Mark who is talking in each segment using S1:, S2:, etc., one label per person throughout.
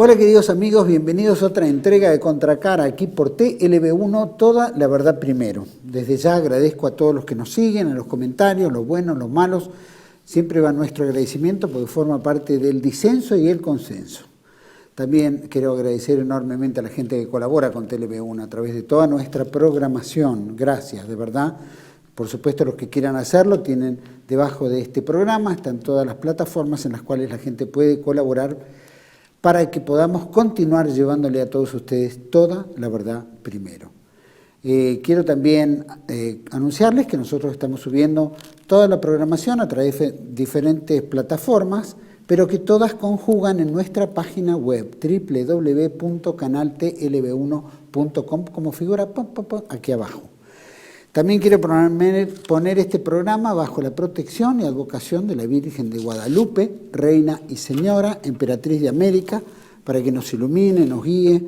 S1: Hola queridos amigos, bienvenidos a otra entrega de Contracara aquí por TLB1, toda la verdad primero. Desde ya agradezco a todos los que nos siguen, a los comentarios, los buenos, los malos. Siempre va nuestro agradecimiento porque forma parte del disenso y el consenso. También quiero agradecer enormemente a la gente que colabora con TLB1 a través de toda nuestra programación. Gracias, de verdad. Por supuesto, los que quieran hacerlo tienen debajo de este programa, están todas las plataformas en las cuales la gente puede colaborar para que podamos continuar llevándole a todos ustedes toda la verdad primero. Quiero también anunciarles que nosotros estamos subiendo toda la programación a través de diferentes plataformas, pero que todas conjugan en nuestra página web www.canaltlb1.com como figura aquí abajo. También quiero poner este programa bajo la protección y advocación de la Virgen de Guadalupe, Reina y Señora, Emperatriz de América, para que nos ilumine, nos guíe,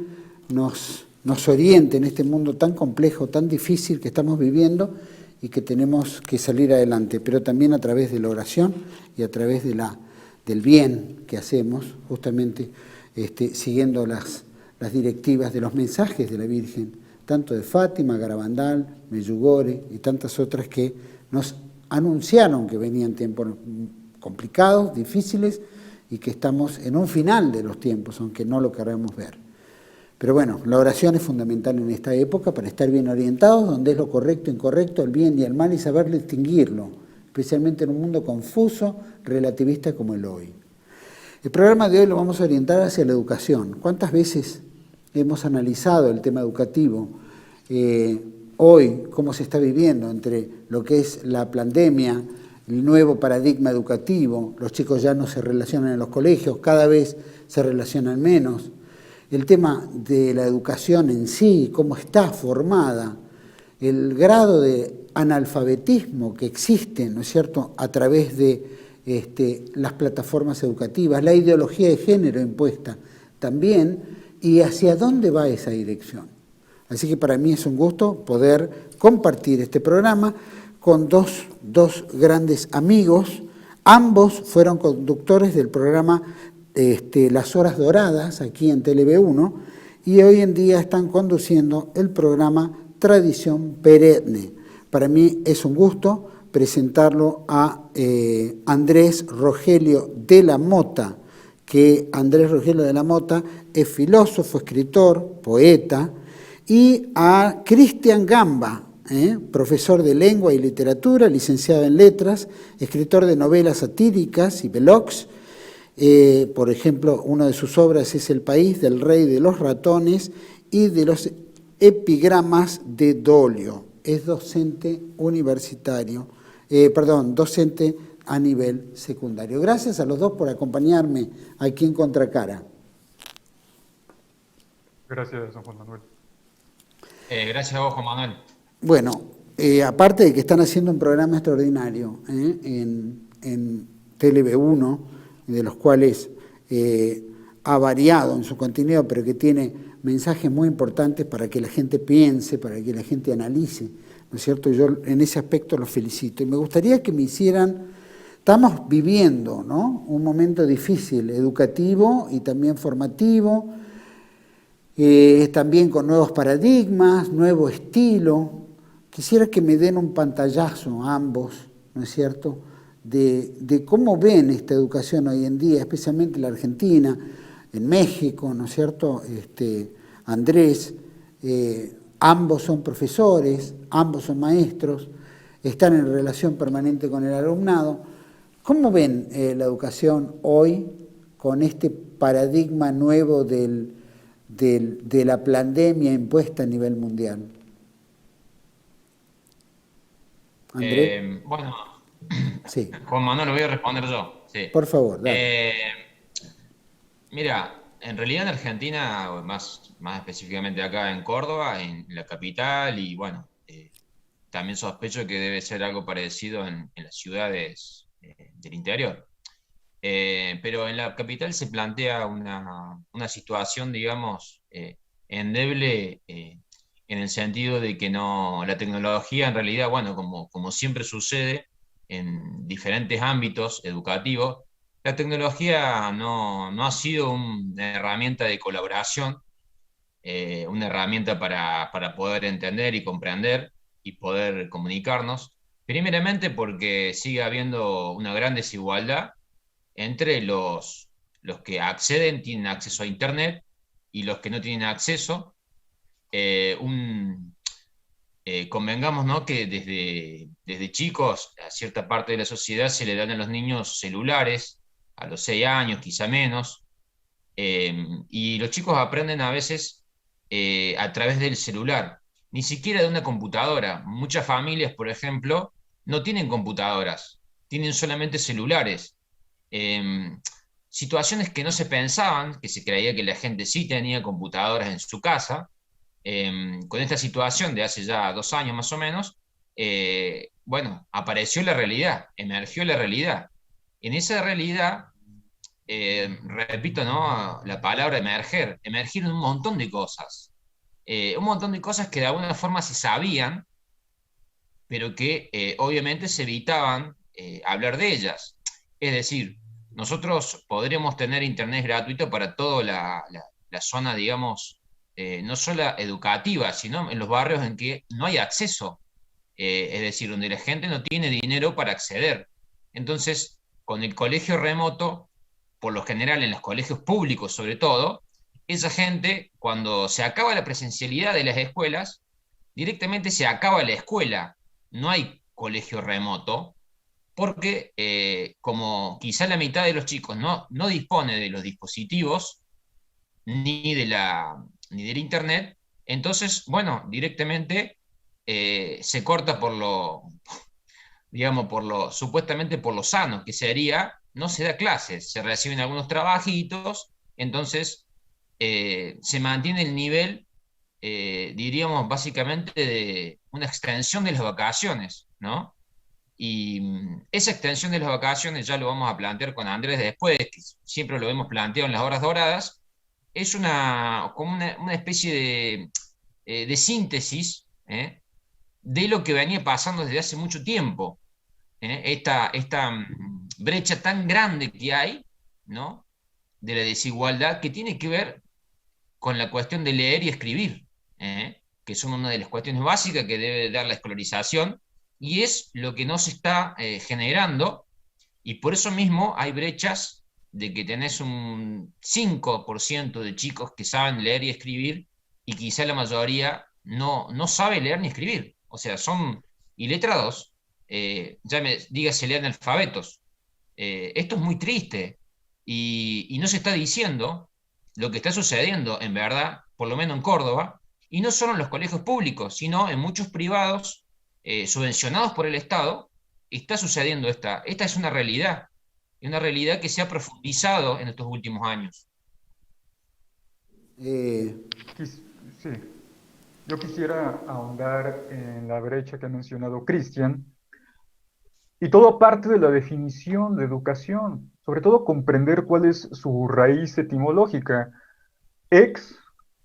S1: nos oriente en este mundo tan complejo, tan difícil que estamos viviendo y que tenemos que salir adelante, pero también a través de la oración y a través del bien que hacemos, justamente siguiendo las directivas de los mensajes de la Virgen, tanto de Fátima, Garabandal, Medjugorje y tantas otras que nos anunciaron que venían tiempos complicados, difíciles y que estamos en un final de los tiempos, aunque no lo queramos ver. Pero bueno, la oración es fundamental en esta época para estar bien orientados, donde es lo correcto, incorrecto, el bien y el mal y saber distinguirlo, especialmente en un mundo confuso, relativista como el hoy. El programa de hoy lo vamos a orientar hacia la educación. ¿Cuántas veces hemos analizado el tema educativo hoy, cómo se está viviendo entre lo que es la pandemia, el nuevo paradigma educativo? Los chicos ya no se relacionan en los colegios, cada vez se relacionan menos. El tema de la educación en sí, cómo está formada, el grado de analfabetismo que existe, ¿no es cierto?, a través de las plataformas educativas, la ideología de género impuesta también, y hacia dónde va esa dirección. Así que para mí es un gusto poder compartir este programa con dos grandes amigos. Ambos fueron conductores del programa Las Horas Doradas, aquí en TLB1, y hoy en día están conduciendo el programa Tradición Perenne. Para mí es un gusto presentarlo a Andrés Rogelio de la Mota, que Andrés Rogelio de la Mota es filósofo, escritor, poeta, y a Cristian Gamba, profesor de lengua y literatura, licenciado en letras, escritor de novelas satíricas y blogs. Por ejemplo, una de sus obras es El país del rey de los ratones y de los epigramas de Dolio. Es docente universitario, docente a nivel secundario. Gracias a los dos por acompañarme aquí en Contracara.
S2: Gracias, don Juan Manuel.
S3: Gracias a vos, Juan Manuel.
S1: Bueno, aparte de que están haciendo un programa extraordinario en TLB1, de los cuales ha variado en su contenido, pero que tiene mensajes muy importantes para que la gente piense, para que la gente analice, ¿no es cierto? Yo en ese aspecto los felicito. Y me gustaría que me hicieran... Estamos viviendo, ¿no?, un momento difícil, educativo y también formativo, también con nuevos paradigmas, nuevo estilo. Quisiera que me den un pantallazo ambos, ¿no es cierto?, de cómo ven esta educación hoy en día, especialmente en la Argentina, en México, ¿no es cierto? Andrés, ambos son profesores, ambos son maestros, están en relación permanente con el alumnado. ¿Cómo ven la educación hoy con este paradigma nuevo de la pandemia impuesta a nivel mundial? ¿Andrés?
S3: Bueno,
S1: Sí.
S3: Juan Manuel, lo voy a responder yo. Sí.
S1: Por favor, dale.
S3: Mira, en realidad en Argentina, o más específicamente acá en Córdoba, en la capital, y bueno, también sospecho que debe ser algo parecido en las ciudades del interior. Pero en la capital se plantea una situación, digamos, endeble, en el sentido de que no, la tecnología en realidad, bueno, como siempre sucede en diferentes ámbitos educativos, La tecnología no ha sido una herramienta de colaboración, una herramienta para poder entender y comprender y poder comunicarnos, primeramente porque sigue habiendo una gran desigualdad entre los que acceden, tienen acceso a Internet y los que no tienen acceso. Eh, un, Convengamos, ¿no?, que desde chicos a cierta parte de la sociedad se le dan a los niños celulares, a los 6 años, quizá menos, y los chicos aprenden a veces a través del celular, ni siquiera de una computadora. Muchas familias, por ejemplo, no tienen computadoras, tienen solamente celulares. Eh, Situaciones que no se pensaban, que se creía que la gente sí tenía computadoras en su casa. Con esta situación de hace ya 2 años más o menos, bueno, apareció la realidad, emergió la realidad. En esa realidad, repito, ¿no?, la palabra emerger, emergieron un montón de cosas que de alguna forma se sabían, pero que obviamente se evitaban hablar de ellas. Es decir, nosotros podríamos tener internet gratuito para toda la zona, digamos, no solo educativa, sino en los barrios en que no hay acceso, es decir, donde la gente no tiene dinero para acceder. Entonces, con el colegio remoto, por lo general en los colegios públicos sobre todo, esa gente, cuando se acaba la presencialidad de las escuelas, directamente se acaba la escuela, no hay colegio remoto, porque como quizá la mitad de los chicos no dispone de los dispositivos ni ni del internet, entonces, bueno, directamente se corta por digamos, supuestamente por lo sano, que sería, no se da clases, se reciben algunos trabajitos, entonces se mantiene el nivel, diríamos, básicamente de una extensión de las vacaciones, ¿no? Y esa extensión de las vacaciones, ya lo vamos a plantear con Andrés después, que siempre lo hemos planteado en las horas doradas, es como una especie de síntesis, de lo que venía pasando desde hace mucho tiempo. Esta brecha tan grande que hay, ¿no?, de la desigualdad, que tiene que ver con la cuestión de leer y escribir, que son una de las cuestiones básicas que debe dar la escolarización, y es lo que no se está generando, y por eso mismo hay brechas de que tenés un 5% de chicos que saben leer y escribir, y quizá la mayoría no sabe leer ni escribir. O sea, son iletrados, dígase leer analfabetos. Esto es muy triste, y no se está diciendo lo que está sucediendo en verdad, por lo menos en Córdoba, y no solo en los colegios públicos, sino en muchos privados subvencionados por el Estado, está sucediendo esta es una realidad, y una realidad que se ha profundizado en estos últimos años.
S1: Eh,
S2: Sí, yo quisiera ahondar en la brecha que ha mencionado Cristian, y todo parte de la definición de educación, sobre todo comprender cuál es su raíz etimológica. Ex,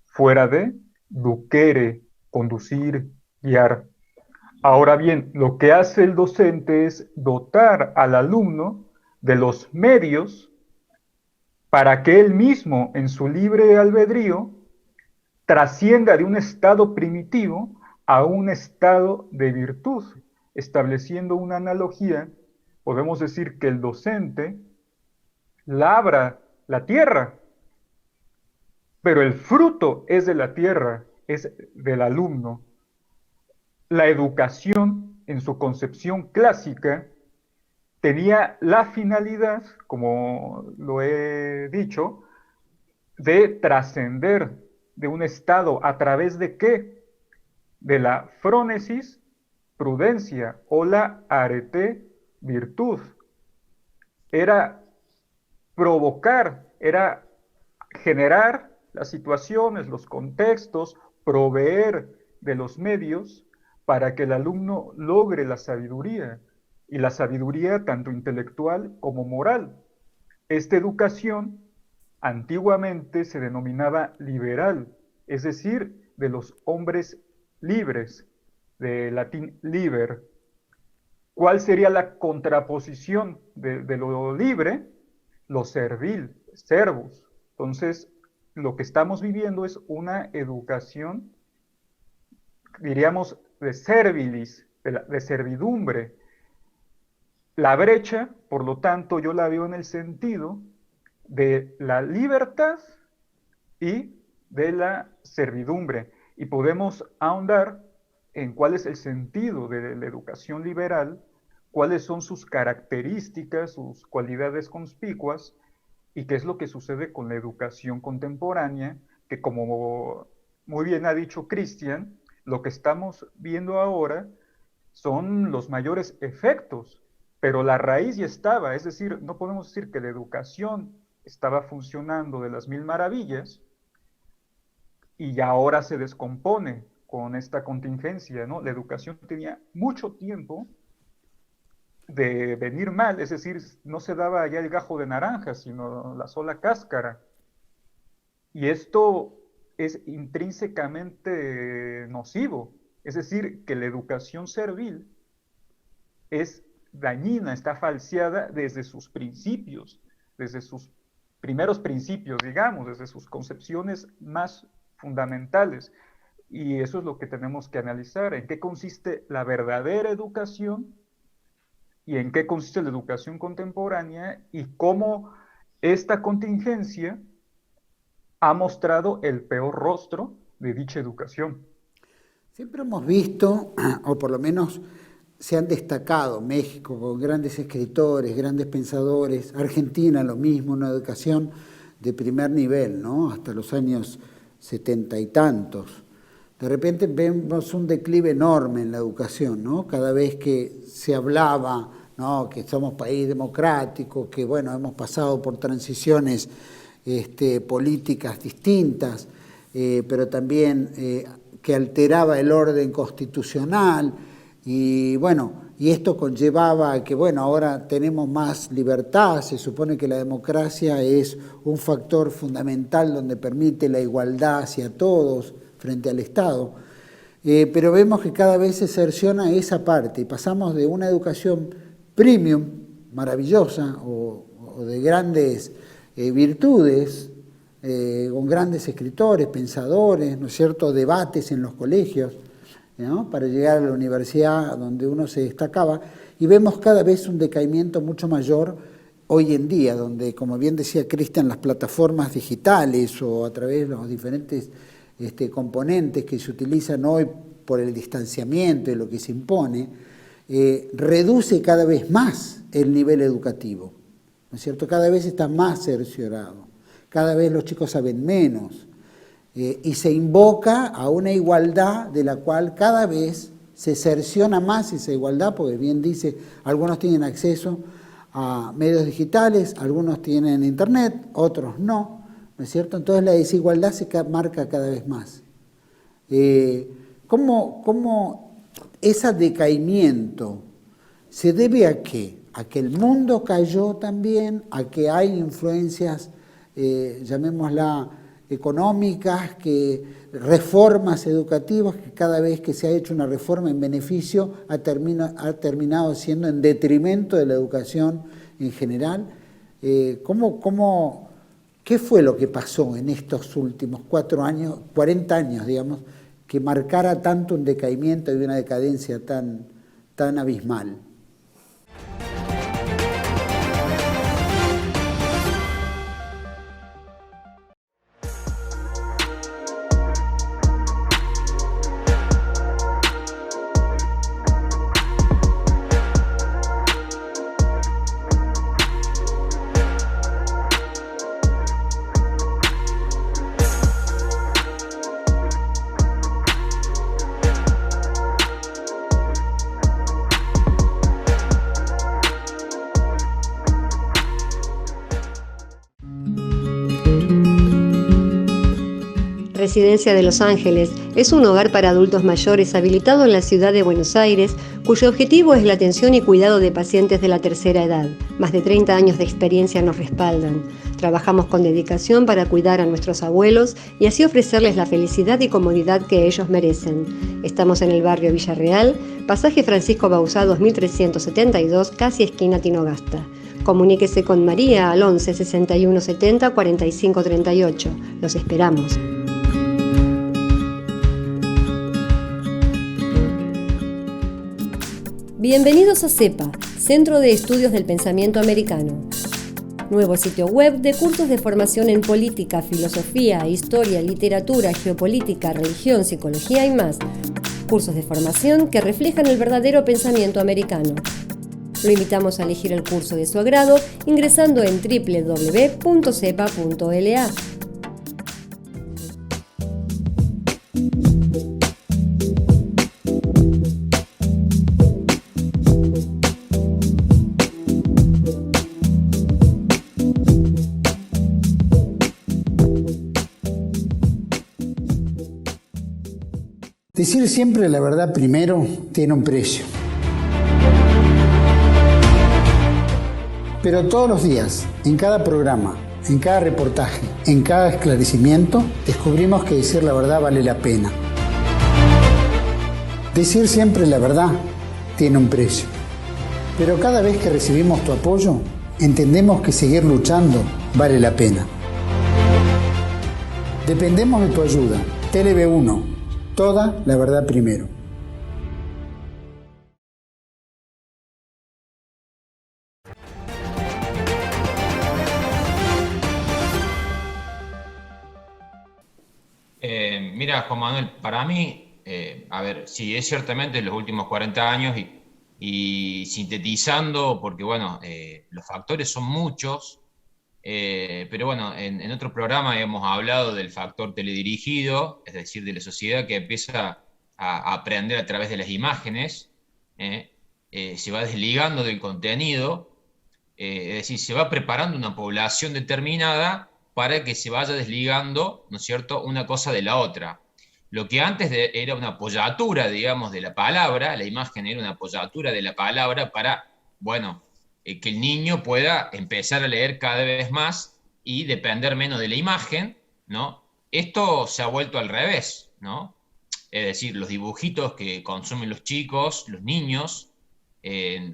S2: fuera de, ducere, conducir, guiar. Ahora bien, lo que hace el docente es dotar al alumno de los medios para que él mismo, en su libre albedrío, trascienda de un estado primitivo a un estado de virtud. Estableciendo una analogía, podemos decir que el docente labra la tierra, pero el fruto es de la tierra, es del alumno. La educación, en su concepción clásica, tenía la finalidad, como lo he dicho, de trascender de un estado a través de qué? De la frónesis, prudencia, o la arete, virtud. Era provocar, era generar las situaciones, los contextos, proveer de los medios para que el alumno logre la sabiduría, y la sabiduría tanto intelectual como moral. Esta educación antiguamente se denominaba liberal, es decir, de los hombres libres, de latín liber. ¿Cuál sería la contraposición de lo libre? lo servil, servus. Entonces, lo que estamos viviendo es una educación, diríamos, de servilis, de servidumbre. La brecha, por lo tanto, yo la veo en el sentido de la libertad y de la servidumbre. Y podemos ahondar en cuál es el sentido de la educación liberal, cuáles son sus características, sus cualidades conspicuas, y qué es lo que sucede con la educación contemporánea, que como muy bien ha dicho Cristian, lo que estamos viendo ahora son los mayores efectos, pero la raíz ya estaba, es decir, no podemos decir que la educación estaba funcionando de las mil maravillas y ya ahora se descompone con esta contingencia, ¿no? La educación tenía mucho tiempo de venir mal, es decir, no se daba ya el gajo de naranja, sino la sola cáscara. Y esto es intrínsecamente nocivo, es decir, que la educación servil es dañina, está falseada desde sus principios, desde sus primeros principios, digamos, desde sus concepciones más fundamentales. Y eso es lo que tenemos que analizar, en qué consiste la verdadera educación y en qué consiste la educación contemporánea y cómo esta contingencia ha mostrado el peor rostro de dicha educación.
S1: Siempre hemos visto, o por lo menos se han destacado, México con grandes escritores, grandes pensadores, Argentina lo mismo, una educación de primer nivel, ¿no? Hasta los años 70 y tantos. De repente vemos un declive enorme en la educación, ¿no? Cada vez que se hablaba, ¿no?, que somos país democrático, que bueno, hemos pasado por transiciones políticas distintas, pero también que alteraba el orden constitucional, y bueno, y esto conllevaba a que bueno, ahora tenemos más libertad, se supone que la democracia es un factor fundamental donde permite la igualdad hacia todos frente al Estado, pero vemos que cada vez se cerciona esa parte y pasamos de una educación premium, maravillosa, o de grandes virtudes, con grandes escritores, pensadores, ¿no es cierto?, debates en los colegios, ¿no?, para llegar a la universidad donde uno se destacaba, y vemos cada vez un decaimiento mucho mayor hoy en día, donde, como bien decía Cristian, las plataformas digitales o a través de los diferentes componentes que se utilizan hoy por el distanciamiento y lo que se impone, reduce cada vez más el nivel educativo, ¿no es cierto? Cada vez está más cerciorado, cada vez los chicos saben menos, y se invoca a una igualdad de la cual cada vez se cerciona más esa igualdad, porque bien dice, algunos tienen acceso a medios digitales, algunos tienen internet, otros no, ¿no es cierto? Entonces la desigualdad se marca cada vez más. ¿Cómo ese decaimiento se debe a qué? A que el mundo cayó también, a que hay influencias, llamémosla económicas, reformas educativas, que cada vez que se ha hecho una reforma en beneficio ha terminado siendo en detrimento de la educación en general. ¿Qué fue lo que pasó en estos últimos 40 años, digamos, que marcara tanto un decaimiento y una decadencia tan abismal?
S4: Residencia de Los Ángeles es un hogar para adultos mayores habilitado en la ciudad de Buenos Aires, cuyo objetivo es la atención y cuidado de pacientes de la tercera edad. Más de 30 años de experiencia nos respaldan. Trabajamos con dedicación para cuidar a nuestros abuelos y así ofrecerles la felicidad y comodidad que ellos merecen. Estamos en el barrio Villarreal, pasaje Francisco Bauzá 2372, casi esquina Tinogasta. Comuníquese con María al 11 61 70 45 38. Los esperamos. Bienvenidos a CEPA, Centro de Estudios del Pensamiento Americano. Nuevo sitio web de cursos de formación en política, filosofía, historia, literatura, geopolítica, religión, psicología y más. Cursos de formación que reflejan el verdadero pensamiento americano. Lo invitamos a elegir el curso de su agrado ingresando en www.cepa.la.
S1: Decir siempre la verdad primero tiene un precio. Pero todos los días, en cada programa, en cada reportaje, en cada esclarecimiento, descubrimos que decir la verdad vale la pena. Decir siempre la verdad tiene un precio. Pero cada vez que recibimos tu apoyo, entendemos que seguir luchando vale la pena. Dependemos de tu ayuda. TLB1. Toda la verdad primero.
S3: Mira, Juan Manuel, para mí, a ver, sí, es ciertamente los últimos 40 años y sintetizando, porque bueno, los factores son muchos, pero bueno, en otro programa hemos hablado del factor teledirigido, es decir, de la sociedad que empieza a aprender a través de las imágenes, se va desligando del contenido, es decir, se va preparando una población determinada para que se vaya desligando, ¿no es cierto?, una cosa de la otra. Lo que antes era una apoyatura, digamos, de la palabra, la imagen era una apoyatura de la palabra para, bueno, que el niño pueda empezar a leer cada vez más y depender menos de la imagen, ¿no? Esto se ha vuelto al revés, ¿no? Es decir, los dibujitos que consumen los chicos, los niños,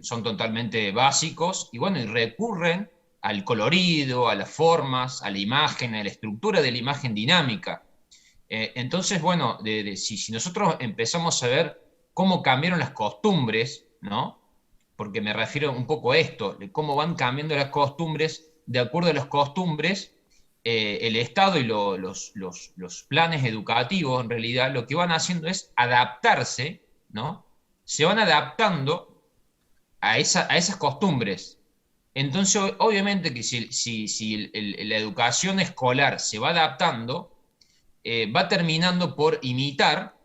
S3: son totalmente básicos y bueno, y recurren al colorido, a las formas, a la imagen, a la estructura de la imagen dinámica. Entonces, bueno, si nosotros empezamos a ver cómo cambiaron las costumbres, ¿no? Porque me refiero un poco a esto, de cómo van cambiando las costumbres, de acuerdo a las costumbres, el Estado y los planes educativos, en realidad, lo que van haciendo es adaptarse, ¿no? Se van adaptando a esas costumbres. Entonces, obviamente que si la educación escolar se va adaptando, va terminando por imitar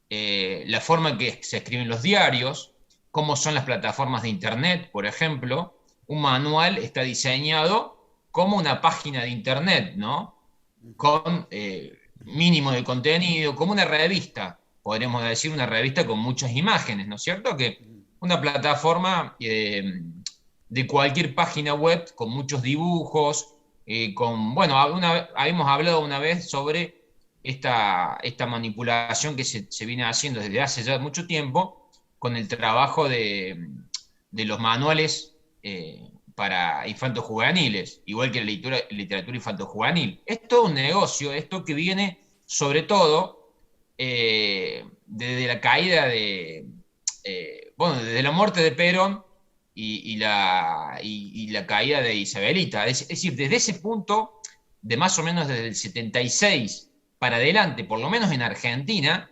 S3: la forma en que se escriben los diarios, cómo son las plataformas de internet, por ejemplo. Un manual está diseñado como una página de internet, ¿no? Con mínimo de contenido, como una revista, podríamos decir una revista con muchas imágenes, ¿no es cierto? Que una plataforma de cualquier página web con muchos dibujos, bueno, habíamos hablado una vez sobre esta manipulación que se viene haciendo desde hace ya mucho tiempo con el trabajo de los manuales para infantos juveniles, igual que la literatura infanto juvenil. Es todo un negocio, esto que viene sobre todo desde la caída desde la muerte de Perón y la caída de Isabelita. Es decir, desde ese punto, de más o menos desde el 76 para adelante, por lo menos en Argentina,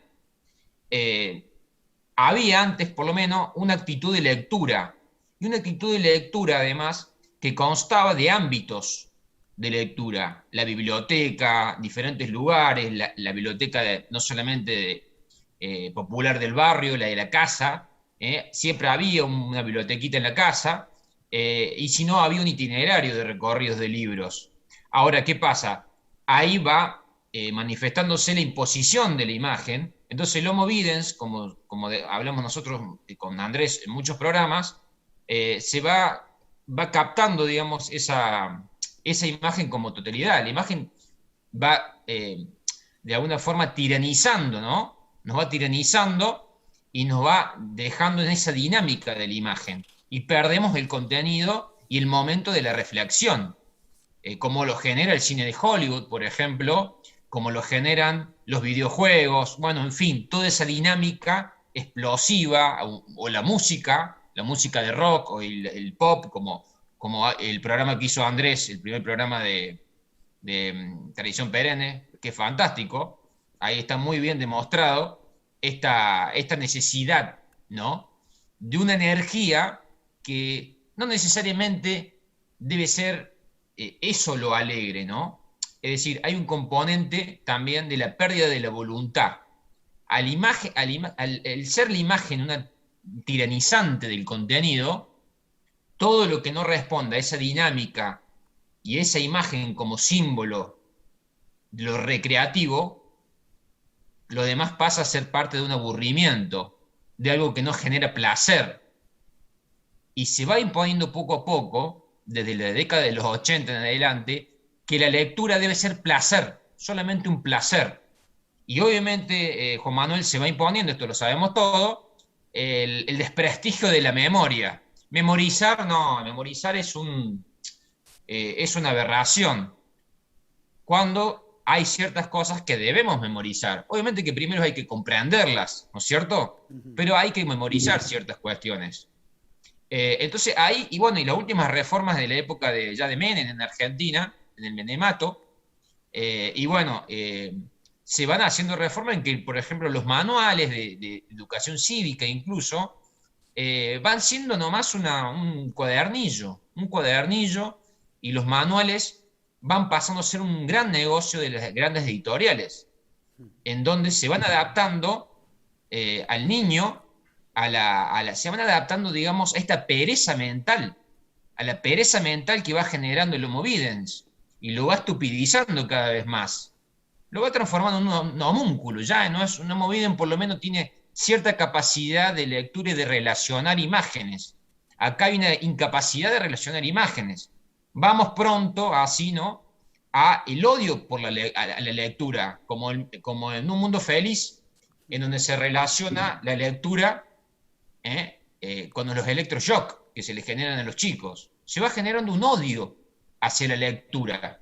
S3: había antes, por lo menos, una actitud de lectura. Y una actitud de lectura, además, que constaba de ámbitos de lectura. La biblioteca, diferentes lugares, la biblioteca no solamente popular del barrio, la de la casa, siempre había una bibliotequita en la casa, y si no, había un itinerario de recorridos de libros. Ahora, ¿qué pasa? Ahí va manifestándose la imposición de la imagen. Entonces el Homo Videns, como hablamos nosotros con Andrés en muchos programas, se va captando, digamos, esa imagen como totalidad. La imagen va, de alguna forma, tiranizando, ¿no? Nos va tiranizando y nos va dejando en esa dinámica de la imagen. Y perdemos el contenido y el momento de la reflexión, como lo genera el cine de Hollywood, por ejemplo, como lo generan los videojuegos, bueno, en fin, toda esa dinámica explosiva, o la música de rock, o el pop, como el programa que hizo Andrés, el primer programa de Tradición Perenne, que es fantástico. Ahí está muy bien demostrado esta necesidad, ¿no? De una energía que no necesariamente debe ser eso lo alegre, ¿no? Es decir, hay un componente también de la pérdida de la voluntad. Al ser la imagen una tiranizante del contenido, todo lo que no responda a esa dinámica y esa imagen como símbolo de lo recreativo, lo demás pasa a ser parte de un aburrimiento, de algo que no genera placer. Y se va imponiendo poco a poco, desde la década de los 80 en adelante, que la lectura debe ser placer, solamente un placer. Y obviamente Juan Manuel se va imponiendo, esto lo sabemos todo, el desprestigio de la memoria. Memorizar, no, memorizar es una aberración. Cuando hay ciertas cosas que debemos memorizar. Obviamente que primero hay que comprenderlas, ¿no es cierto? Pero hay que memorizar ciertas cuestiones. Entonces ahí, y bueno, y las últimas reformas de la época ya de Menem en Argentina, en el Menemato, y bueno, se van haciendo reformas en que, por ejemplo, los manuales de educación cívica incluso, van siendo nomás un cuadernillo, y los manuales van pasando a ser un gran negocio de las grandes editoriales, en donde se van adaptando al niño, se van adaptando, digamos, a esta pereza mental, a la pereza mental que va generando el Homo videns, y lo va estupidizando cada vez más. Lo va transformando en un homúnculo, ya no es un Homo videns, por lo menos tiene cierta capacidad de lectura y de relacionar imágenes. Acá hay una incapacidad de relacionar imágenes. Vamos pronto, así, ¿no?, a el odio por a la lectura, como en un mundo feliz, en donde se relaciona la lectura con los electroshock que se le generan a los chicos. Se va generando un odio hacia la lectura,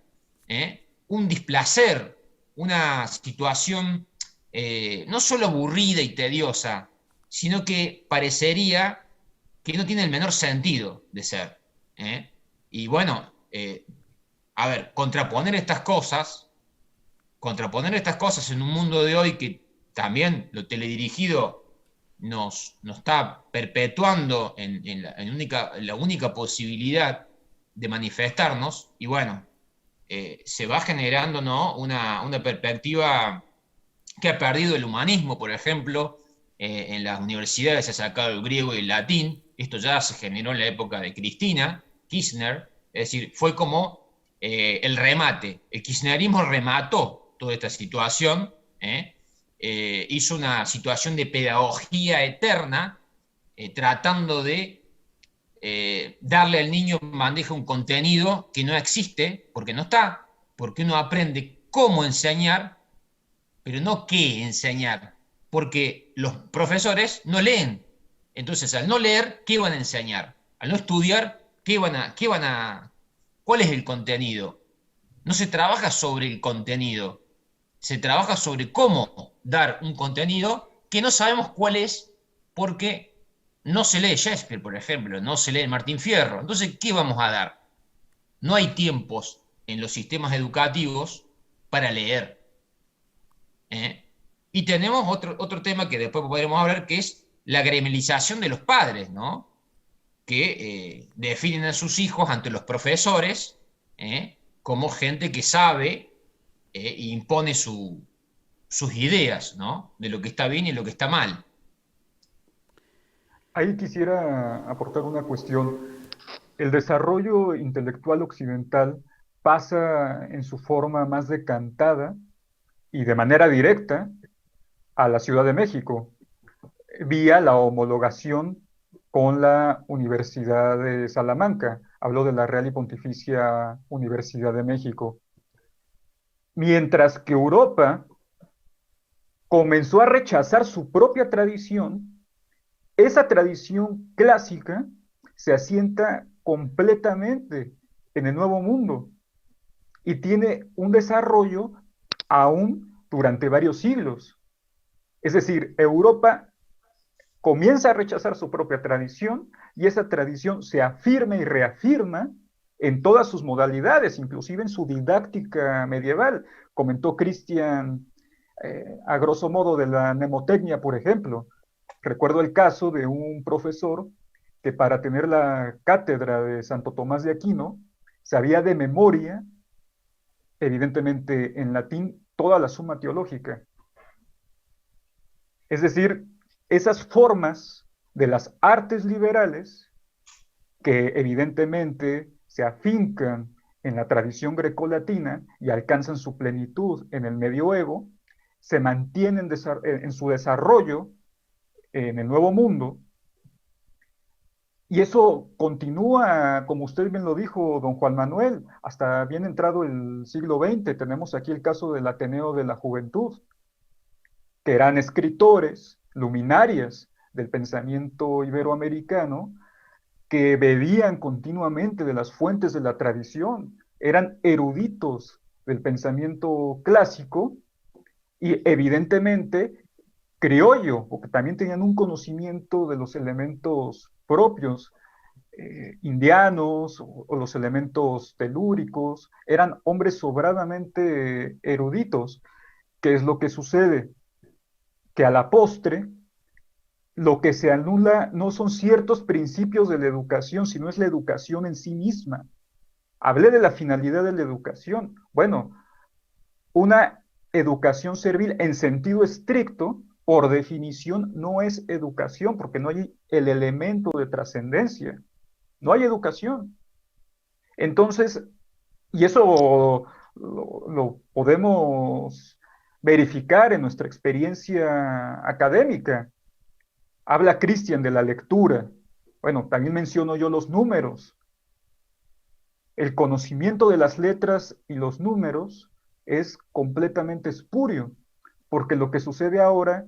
S3: un displacer, una situación no solo aburrida y tediosa, sino que parecería que no tiene el menor sentido de ser. Y bueno, a ver, contraponer estas cosas en un mundo de hoy que también lo teledirigido nos está perpetuando en la única posibilidad de manifestarnos, y bueno, se va generando, ¿no?, una perspectiva que ha perdido el humanismo, por ejemplo. En las universidades se ha sacado el griego y el latín. Esto ya se generó en la época de Cristina Kirchner, es decir, fue como el remate. El kirchnerismo remató toda esta situación, hizo una situación de pedagogía eterna, tratando de darle al niño en bandeja un contenido que no existe, porque no está, porque uno aprende cómo enseñar, pero no qué enseñar, porque los profesores no leen. Entonces, al no leer, ¿qué van a enseñar? Al no estudiar, ¿cuál es el contenido? No se trabaja sobre el contenido, se trabaja sobre cómo dar un contenido que no sabemos cuál es, porque no se lee Shakespeare, por ejemplo, no se lee Martín Fierro. Entonces, ¿qué vamos a dar? No hay tiempos en los sistemas educativos para leer. Y tenemos otro tema que después podremos hablar, que es la gremialización de los padres, ¿no?, que definen a sus hijos ante los profesores como gente que sabe e impone sus ideas, ¿no?, de lo que está bien y lo que está mal.
S2: Ahí quisiera aportar una cuestión. El desarrollo intelectual occidental pasa en su forma más decantada y de manera directa a la Ciudad de México, vía la homologación con la Universidad de Salamanca. Habló de la Real y Pontificia Universidad de México. Mientras que Europa comenzó a rechazar su propia tradición, esa tradición clásica se asienta completamente en el Nuevo Mundo y tiene un desarrollo aún durante varios siglos. Es decir, Europa comienza a rechazar su propia tradición y esa tradición se afirma y reafirma en todas sus modalidades, inclusive en su didáctica medieval. Comentó Cristian a grosso modo de la mnemotecnia, por ejemplo. Recuerdo el caso de un profesor que para tener la cátedra de Santo Tomás de Aquino sabía de memoria, evidentemente en latín, toda la Suma Teológica. Es decir, esas formas de las artes liberales que evidentemente se afincan en la tradición grecolatina y alcanzan su plenitud en el medioevo, se mantienen en su desarrollo en el Nuevo Mundo, y eso continúa, como usted bien lo dijo, don Juan Manuel, hasta bien entrado el siglo XX. Tenemos aquí el caso del Ateneo de la Juventud, que eran escritores, luminarias del pensamiento iberoamericano, que bebían continuamente de las fuentes de la tradición, eran eruditos del pensamiento clásico y evidentemente criollo, porque también tenían un conocimiento de los elementos propios indianos o los elementos telúricos, eran hombres sobradamente eruditos. ¿Qué es lo que sucede? Que a la postre lo que se anula no son ciertos principios de la educación, sino es la educación en sí misma. Hablé de la finalidad de la educación. Bueno, una educación servil en sentido estricto, por definición, no es educación, porque no hay el elemento de trascendencia. No hay educación. Entonces, y eso lo podemos verificar en nuestra experiencia académica. Habla Cristian de la lectura. Bueno, también menciono yo los números. El conocimiento de las letras y los números es completamente espurio, porque lo que sucede ahora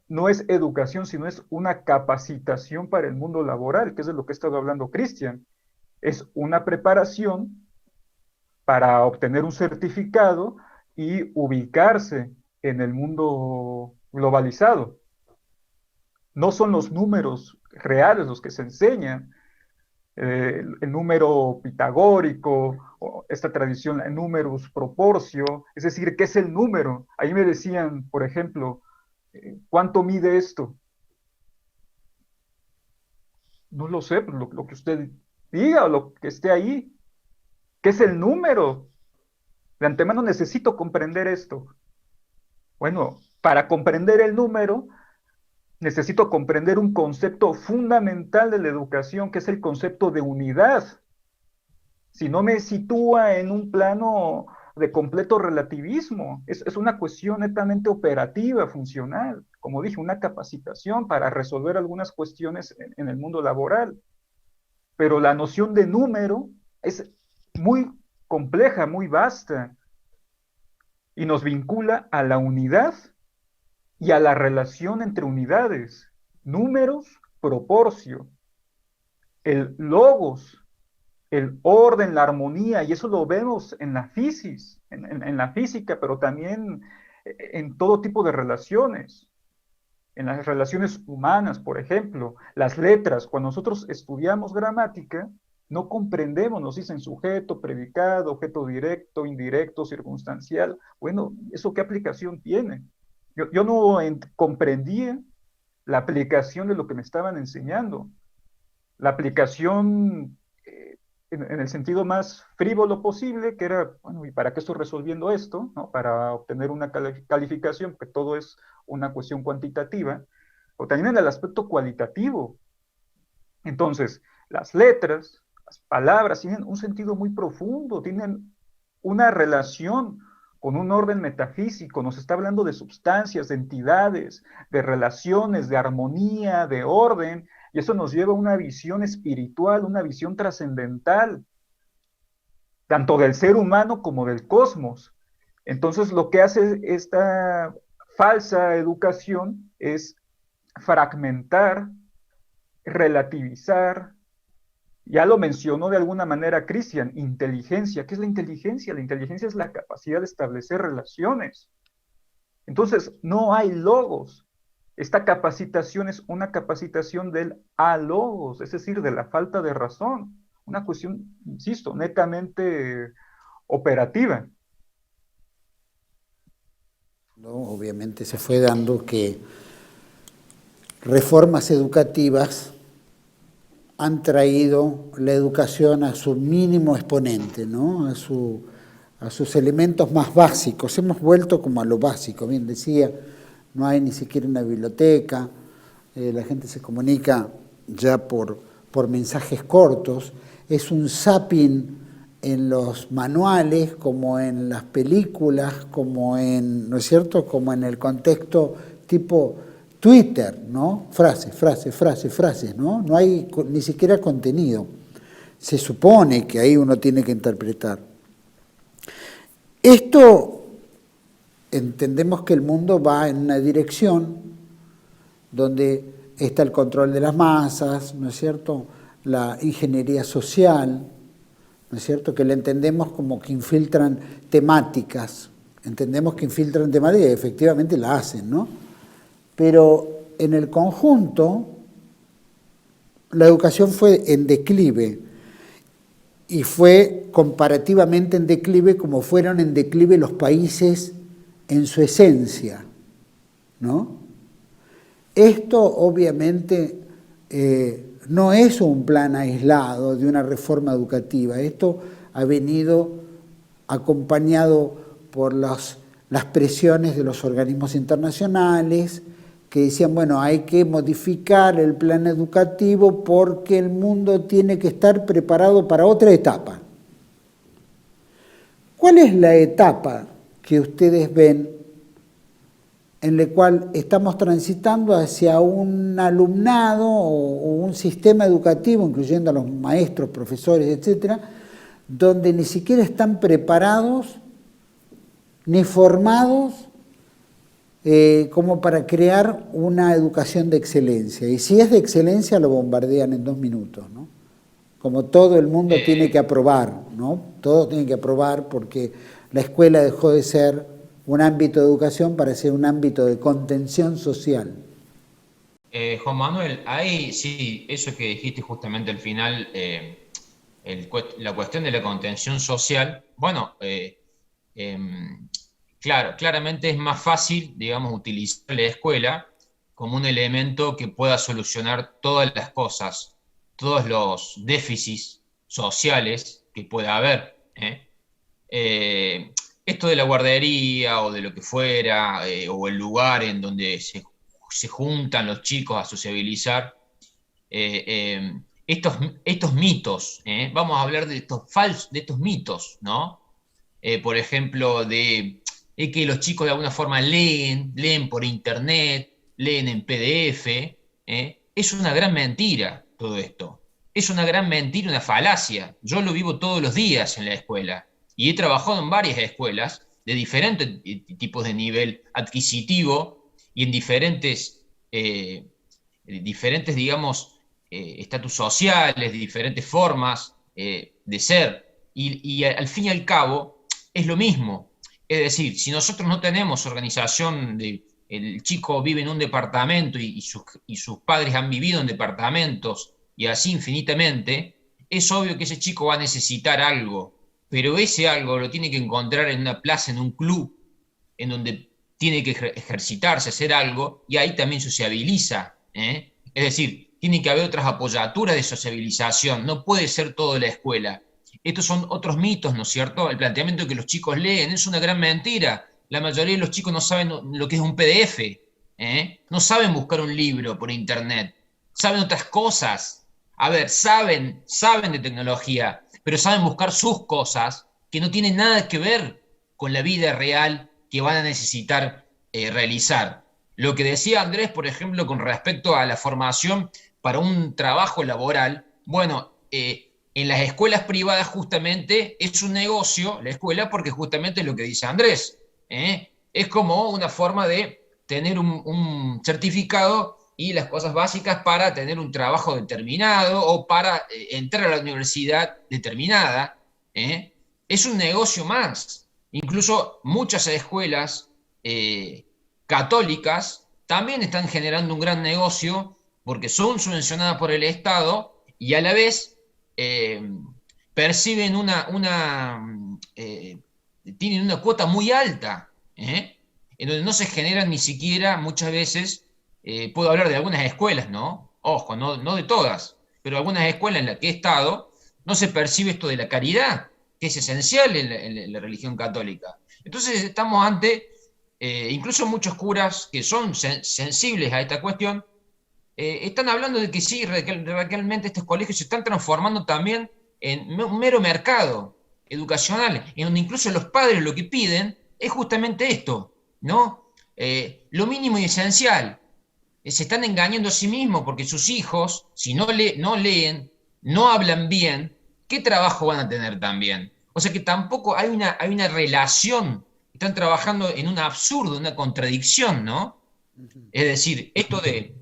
S2: no es educación, sino es una capacitación para el mundo laboral, que es de lo que ha estado hablando Cristian. Es una preparación para obtener un certificado y ubicarse en el mundo globalizado. No son los números reales los que se enseñan, el número pitagórico, o esta tradición, el numerus proportio, es decir, ¿qué es el número? Ahí me decían, por ejemplo, ¿cuánto mide esto? No lo sé, pues lo que usted diga o lo que esté ahí. ¿Qué es el número? De antemano necesito comprender esto. Bueno, para comprender el número, necesito comprender un concepto fundamental de la educación, que es el concepto de unidad. Si no me sitúa en un plano de completo relativismo, es una cuestión netamente operativa, funcional, como dije, una capacitación para resolver algunas cuestiones en el mundo laboral. Pero la noción de número es muy compleja, muy vasta, y nos vincula a la unidad y a la relación entre unidades, números, proporcio, el logos, el orden, la armonía, y eso lo vemos en la en la física, pero también en todo tipo de relaciones, en las relaciones humanas, por ejemplo, las letras. Cuando nosotros estudiamos gramática, no comprendemos, nos dicen sujeto, predicado, objeto directo, indirecto, circunstancial. Bueno, ¿eso qué aplicación tiene? Yo no comprendía la aplicación de lo que me estaban enseñando. La aplicación en el sentido más frívolo posible, que era, bueno, ¿y para qué estoy resolviendo esto? ¿No? Para obtener una calificación, que todo es una cuestión cuantitativa, o también en el aspecto cualitativo. Entonces, las letras, las palabras tienen un sentido muy profundo, tienen una relación con un orden metafísico, nos está hablando de sustancias, de entidades, de relaciones, de armonía, de orden, y eso nos lleva a una visión espiritual, una visión trascendental, tanto del ser humano como del cosmos. Entonces, lo que hace esta falsa educación es fragmentar, relativizar, Ya lo mencionó de alguna manera Cristian, inteligencia. ¿Qué es la inteligencia? La inteligencia es la capacidad de establecer relaciones. Entonces, no hay logos. Esta capacitación es una capacitación del alogos, es decir, de la falta de razón. Una cuestión, insisto, netamente operativa.
S1: ¿No? Obviamente se fue dando que reformas educativas han traído la educación a su mínimo exponente, ¿no? a sus elementos más básicos. Hemos vuelto como a lo básico, bien decía, no hay ni siquiera una biblioteca, la gente se comunica ya por mensajes cortos, es un zapping en los manuales, como en las películas, como en, ¿no es cierto?, como en el contexto tipo Twitter, ¿no? Frases, ¿no? No hay ni siquiera contenido. Se supone que ahí uno tiene que interpretar. Esto, entendemos que el mundo va en una dirección donde está el control de las masas, ¿no es cierto?, la ingeniería social, ¿no es cierto?, que la entendemos como que infiltran temáticas, y efectivamente la hacen, ¿no? Pero en el conjunto, la educación fue en declive, y fue comparativamente en declive como fueron en declive los países en su esencia, ¿no? Esto obviamente no es un plan aislado de una reforma educativa, esto ha venido acompañado por las presiones de los organismos internacionales que decían, bueno, hay que modificar el plan educativo porque el mundo tiene que estar preparado para otra etapa. ¿Cuál es la etapa que ustedes ven en la cual estamos transitando hacia un alumnado o un sistema educativo, incluyendo a los maestros, profesores, etcétera, donde ni siquiera están preparados ni formados como para crear una educación de excelencia? Y si es de excelencia, lo bombardean en 2 minutos, ¿no? Como todo el mundo tiene que aprobar, ¿no? Todo tiene que aprobar porque la escuela dejó de ser un ámbito de educación para ser un ámbito de contención social.
S3: Juan Manuel, ahí sí, eso que dijiste justamente al final, la cuestión de la contención social, bueno, claro, claramente es más fácil, digamos, utilizar la escuela como un elemento que pueda solucionar todas las cosas, todos los déficits sociales que pueda haber, esto de la guardería o de lo que fuera, o el lugar en donde se juntan los chicos a sociabilizar, estos mitos, vamos a hablar de estos mitos, ¿no? Por ejemplo, de que los chicos de alguna forma leen por internet, leen en PDF, es una gran mentira todo esto. Es una gran mentira, una falacia. Yo lo vivo todos los días en la escuela y he trabajado en varias escuelas de diferentes tipos de nivel adquisitivo y en diferentes, digamos, estatus sociales, diferentes formas de ser. Y al fin y al cabo es lo mismo. Es decir, si nosotros no tenemos organización, el chico vive en un departamento y sus padres han vivido en departamentos y así infinitamente, es obvio que ese chico va a necesitar algo, pero ese algo lo tiene que encontrar en una plaza, en un club, en donde tiene que ejercitarse, hacer algo, y ahí también sociabiliza, ¿eh? Es decir, tiene que haber otras apoyaturas de sociabilización, no puede ser todo la escuela. Estos son otros mitos, ¿no es cierto? El planteamiento de que los chicos leen es una gran mentira. La mayoría de los chicos no saben lo que es un PDF, no saben buscar un libro por internet, saben otras cosas. A ver, saben de tecnología, pero saben buscar sus cosas que no tienen nada que ver con la vida real que van a necesitar realizar. Lo que decía Andrés, por ejemplo, con respecto a la formación para un trabajo laboral, bueno, en las escuelas privadas justamente es un negocio la escuela porque justamente es lo que dice Andrés, es como una forma de tener un certificado y las cosas básicas para tener un trabajo determinado o para entrar a la universidad determinada. Es un negocio más. Incluso muchas escuelas católicas también están generando un gran negocio porque son subvencionadas por el Estado y a la vez perciben tienen una cuota muy alta, en donde no se generan ni siquiera muchas veces, puedo hablar de algunas escuelas, ¿no? Ojo, no de todas, pero algunas escuelas en las que he estado, no se percibe esto de la caridad, que es esencial en la religión católica. Entonces estamos ante, incluso muchos curas que son sensibles a esta cuestión, están hablando de que sí, realmente estos colegios se están transformando también en un mero mercado educacional, en donde incluso los padres lo que piden es justamente esto, ¿no? Lo mínimo y esencial. Se están engañando a sí mismos porque sus hijos, si no leen, no hablan bien, ¿qué trabajo van a tener también? O sea que tampoco hay una relación, están trabajando en un absurdo, una contradicción, ¿no? Es decir, esto de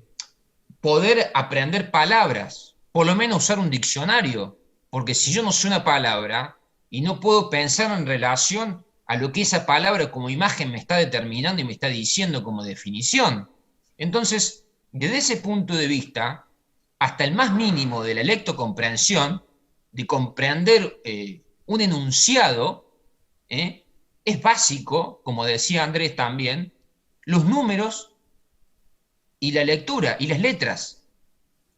S3: poder aprender palabras, por lo menos usar un diccionario, porque si yo no sé una palabra y no puedo pensar en relación a lo que esa palabra como imagen me está determinando y me está diciendo como definición. Entonces, desde ese punto de vista, hasta el más mínimo de la lectocomprensión, de comprender un enunciado, es básico, como decía Andrés también, los números y la lectura y las letras.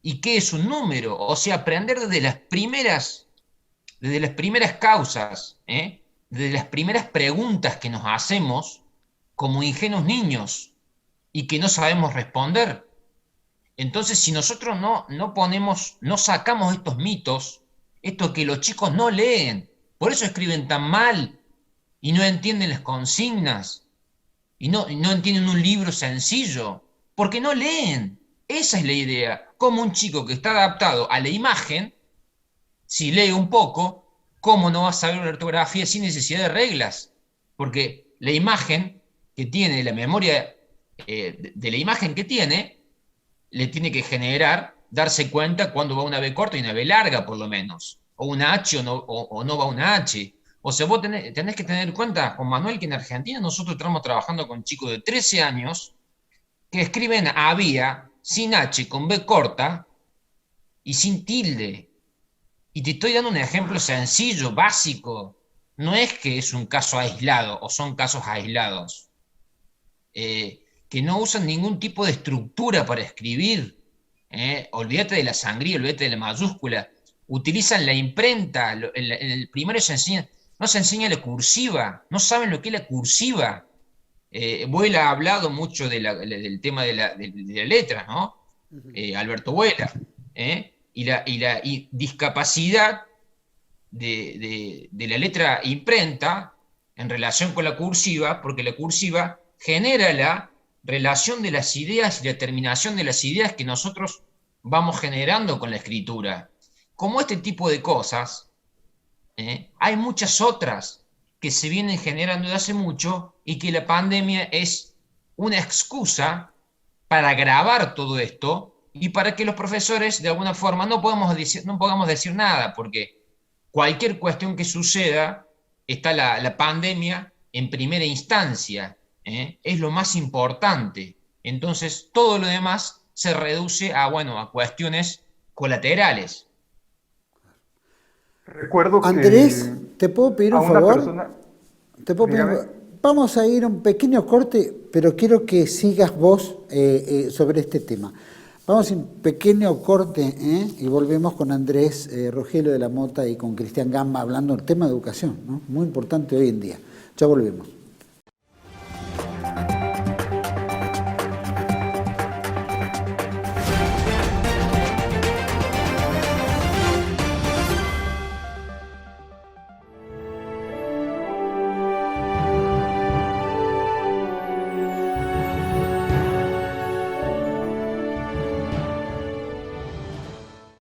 S3: ¿Y qué es un número? O sea, aprender desde las primeras causas, desde las primeras preguntas que nos hacemos como ingenuos niños y que no sabemos responder. Entonces, si nosotros no sacamos estos mitos, esto que los chicos no leen, por eso escriben tan mal y no entienden las consignas y no entienden un libro sencillo, porque no leen. Esa es la idea. Como un chico que está adaptado a la imagen, si lee un poco, ¿cómo no va a saber la ortografía sin necesidad de reglas? Porque la imagen que tiene, la memoria de la imagen que tiene, le tiene que generar, darse cuenta cuando va una B corta y una B larga, por lo menos. O una H o no va una H. O sea, vos tenés que tener en cuenta, Juan Manuel, que en Argentina nosotros estamos trabajando con chicos de 13 años que escriben había, sin H, con B corta y sin tilde. Y te estoy dando un ejemplo sencillo, básico. No es que es un caso aislado o son casos aislados. Que no usan ningún tipo de estructura para escribir. Olvídate de la sangría, olvídate de la mayúscula. Utilizan la imprenta. En el primario no se enseña la cursiva. No saben lo que es la cursiva. Vuela ha hablado mucho del tema de la letra, ¿no? Alberto Vuela. Y discapacidad de la letra imprenta en relación con la cursiva, porque la cursiva genera la relación de las ideas y la terminación de las ideas que nosotros vamos generando con la escritura. Como este tipo de cosas, hay muchas otras que se vienen generando de hace mucho y que la pandemia es una excusa para agravar todo esto y para que los profesores de alguna forma no podamos decir nada, porque cualquier cuestión que suceda, está la pandemia en primera instancia, es lo más importante. Entonces, todo lo demás se reduce a cuestiones colaterales.
S2: Recuerdo
S1: Andrés,
S2: que
S1: ¿te puedo pedir
S2: a
S1: un
S2: una
S1: favor?
S2: persona... Dígame.
S1: Vamos a ir a un pequeño corte, pero quiero que sigas vos sobre este tema. Vamos a un pequeño corte y volvemos con Andrés Rogelio de la Mota y con Cristian Gamba hablando del tema de educación, ¿no? Muy importante hoy en día. Ya volvemos.